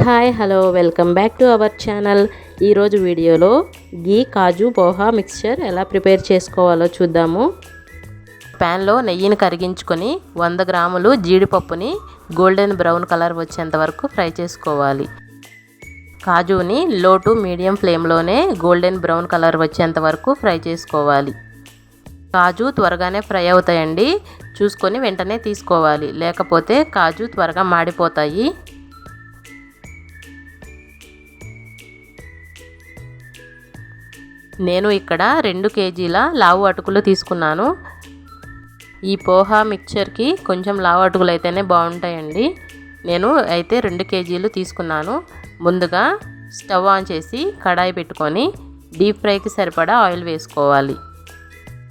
Hi hello welcome back to our channel. ఈరోజు వీడియోలో గీ కాజు poha mixture ఎలా ప్రిపేర్ చేసుకోవాలో చూద్దాము. ప్యాన్లో నెయ్యిని కరిగించుకొని 100 గ్రాములు జీడిపప్పుని గోల్డెన్ బ్రౌన్ కలర్ వచ్చేంత వరకు ఫ్రై చేసుకోవాలి. కాజుని లో టు మీడియం ఫ్లేమ్లోనే గోల్డెన్ బ్రౌన్ కలర్ వచ్చేంత వరకు ఫ్రై చేసుకోవాలి. కాజు త్వరగానే ఫ్రై అవుతాయండి, చూసుకొని వెంటనే తీసుకోవాలి, లేకపోతే కాజు త్వరగా మాడిపోతాయి. నేను ఇక్కడ 2 కేజీల లావు అటుకులు తీసుకున్నాను. ఈ పోహా మిక్చర్కి కొంచెం లావు అటుకులు అయితేనే బాగుంటాయండి. నేను అయితే 2 కేజీలు తీసుకున్నాను. ముందుగా స్టవ్ ఆన్ చేసి కడాయి పెట్టుకొని డీప్ ఫ్రైకి సరిపడా ఆయిల్ వేసుకోవాలి.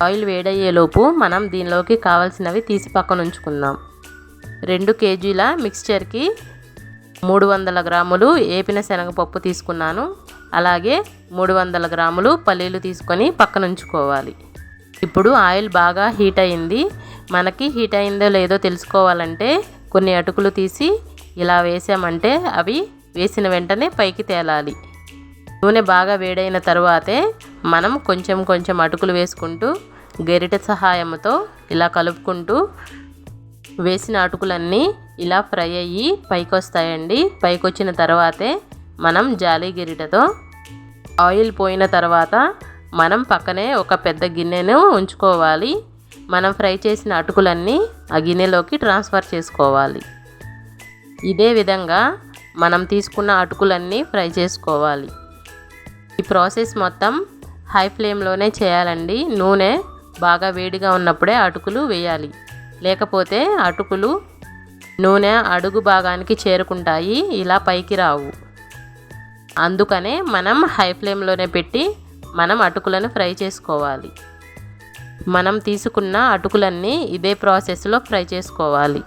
ఆయిల్ వేడయ్యేలోపు మనం దీనిలోకి కావాల్సినవి తీసి పక్కన ఉంచుకుందాం. 2 కేజీల మిక్స్చర్కి 300 గ్రాములు ఏపిన శనగపప్పు తీసుకున్నాను. అలాగే 300 గ్రాములు పల్లీలు తీసుకొని పక్కన ఉంచుకోవాలి. ఇప్పుడు ఆయిల్ బాగా హీట్ అయింది. మనకి హీట్ అయిందో లేదో తెలుసుకోవాలంటే కొన్ని అటుకులు తీసి ఇలా వేసామంటే అవి వేసిన వెంటనే పైకి తేలాలి. నూనె బాగా వేడైన తర్వాతే మనం కొంచెం అటుకులు వేసుకుంటూ గరిటె సహాయంతో ఇలా కలుపుకుంటూ వేసిన అటుకులన్నీ ఇలా ఫ్రై అయ్యి పైకి వస్తాయండి. పైకి వచ్చిన తర్వాతే మనం జాలి గరిటెతో ఆయిల్ పోయిన తర్వాత మనం పక్కనే ఒక పెద్ద గిన్నెను ఉంచుకోవాలి. మనం ఫ్రై చేసిన అటుకులన్నీ ఆ గిన్నెలోకి ట్రాన్స్ఫర్ చేసుకోవాలి. ఇదే విధంగా మనం తీసుకున్న అటుకులన్నీ ఫ్రై చేసుకోవాలి. ఈ ప్రాసెస్ మొత్తం హై ఫ్లేమ్లోనే చేయాలండి. నూనె బాగా వేడిగా ఉన్నప్పుడే అటుకులు వేయాలి, లేకపోతే అటుకులు నూనె అడుగు భాగానికి చేరుకుంటాయి, ఇలా పైకి రావు. అందుకనే మనం హై ఫ్లేమ్లోనే పెట్టి మనం అటుకులను ఫ్రై చేసుకోవాలి. మనం తీసుకున్న అటుకులన్నీ ఇదే ప్రాసెస్లో ఫ్రై చేసుకోవాలి.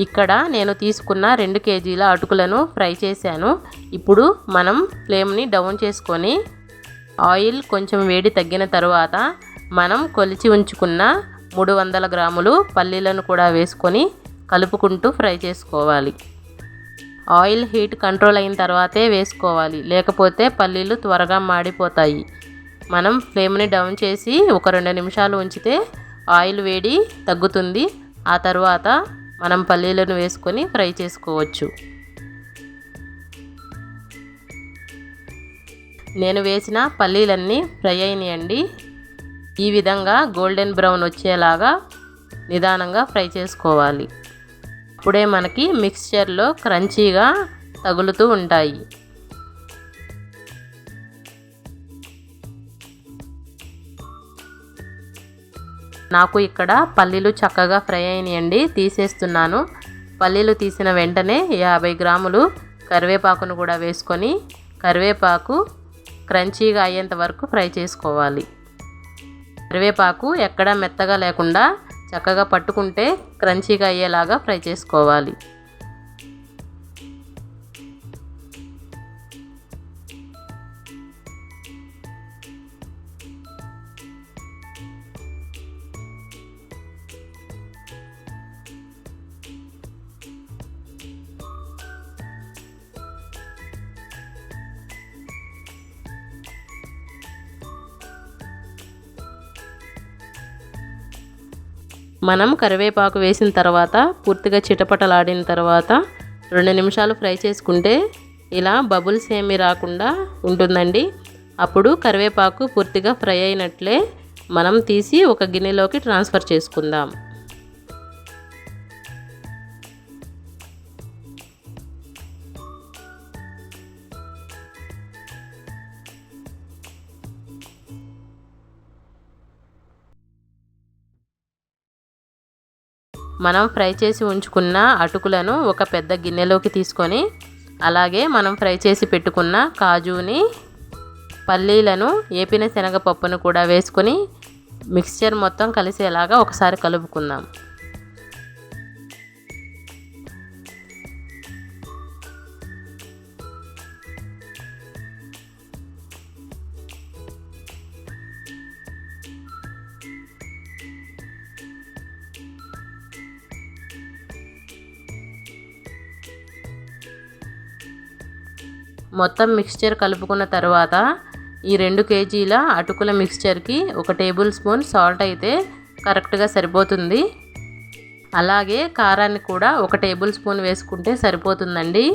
ఇక్కడ నేను తీసుకున్న 2 కేజీల అటుకులను ఫ్రై చేశాను. ఇప్పుడు మనం ఫ్లేమ్ని డౌన్ చేసుకొని ఆయిల్ కొంచెం వేడి తగ్గిన తర్వాత మనం కొలిచి ఉంచుకున్న 300 గ్రాములు పల్లీలను కూడా వేసుకొని కలుపుకుంటూ ఫ్రై చేసుకోవాలి. ఆయిల్ హీట్ కంట్రోల్ అయిన తర్వాతే వేసుకోవాలి, లేకపోతే పల్లీలు త్వరగా మాడిపోతాయి. మనం ఫ్లేమ్ని డౌన్ చేసి ఒక 2 నిమిషాలు ఉంచితే ఆయిల్ వేడి తగ్గుతుంది. ఆ తర్వాత మనం పల్లీలను వేసుకొని ఫ్రై చేసుకోవచ్చు. నేను వేసిన పల్లీలన్నీ ఫ్రై అయినాయండి. ఈ విధంగా గోల్డెన్ బ్రౌన్ వచ్చేలాగా నిదానంగా ఫ్రై చేసుకోవాలి. అప్పుడే మనకి మిక్స్చర్లో క్రంచీగా తగులుతూ ఉంటాయి. నాకు ఇక్కడ పల్లీలు చక్కగా ఫ్రై అయినాయండి, తీసేస్తున్నాను. పల్లీలు తీసిన వెంటనే 50 గ్రాములు కరివేపాకును కూడా వేసుకొని కరివేపాకు క్రంచీగా అయ్యేంత వరకు ఫ్రై చేసుకోవాలి. కరివేపాకు ఎక్కడా మెత్తగా లేకుండా చక్కగా పట్టుకుంటే క్రంచీగా అయ్యేలాగా ఫ్రై చేసుకోవాలి. మనం కరివేపాకు వేసిన తర్వాత పూర్తిగా చిటపటలాడిన తర్వాత 2 నిమిషాలు ఫ్రై చేసుకుంటే ఇలా బబుల్స్ ఏమీ రాకుండా ఉంటుందండి. అప్పుడు కరివేపాకు పూర్తిగా ఫ్రై అయినట్లే. మనం తీసి ఒక గిన్నెలోకి ట్రాన్స్ఫర్ చేసుకుందాం. మనం ఫ్రై చేసి ఉంచుకున్న అటుకులను ఒక పెద్ద గిన్నెలోకి తీసుకొని అలాగే మనం ఫ్రై చేసి పెట్టుకున్న కాజుని, పల్లీలను, ఏపిన శనగపప్పును కూడా వేసుకొని మిక్స్చర్ మొత్తం కలిసేలాగా ఒకసారి కలుపుకుందాం. మొత్తం మిక్స్చర్ కలుపుకున్న తర్వాత ఈ 2 కేజీల అటుకుల మిక్స్చర్కి 1 టేబుల్ స్పూన్ సాల్ట్ అయితే కరెక్ట్గా సరిపోతుంది. అలాగే కారాన్ని కూడా 1 టేబుల్ స్పూన్ వేసుకుంటే సరిపోతుందండి.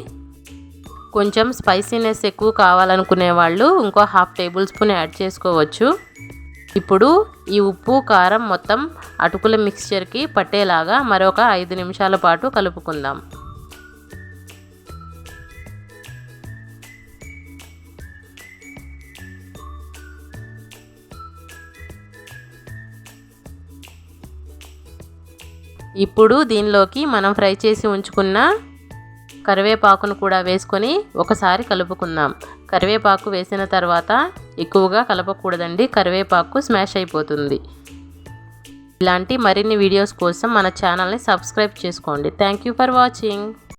కొంచెం స్పైసీనెస్ ఎక్కువ కావాలనుకునే వాళ్ళు ఇంకో 1/2 టేబుల్ స్పూన్ యాడ్ చేసుకోవచ్చు. ఇప్పుడు ఈ ఉప్పు కారం మొత్తం అటుకుల మిక్స్చర్కి పట్టేలాగా మరొక 5 నిమిషాల పాటు కలుపుకుందాం. ఇప్పుడు దీనిలోకి మనం ఫ్రై చేసి ఉంచుకున్న కరివేపాకును కూడా వేసుకొని ఒకసారి కలుపుకుందాం. కరివేపాకు వేసిన తర్వాత ఎక్కువగా కలపకూడదండి, కరివేపాకు స్మాష్ అయిపోతుంది. ఇలాంటి మరిన్ని వీడియోస్ కోసం మన ఛానల్ని సబ్స్క్రైబ్ చేసుకోండి. Thank you for watching.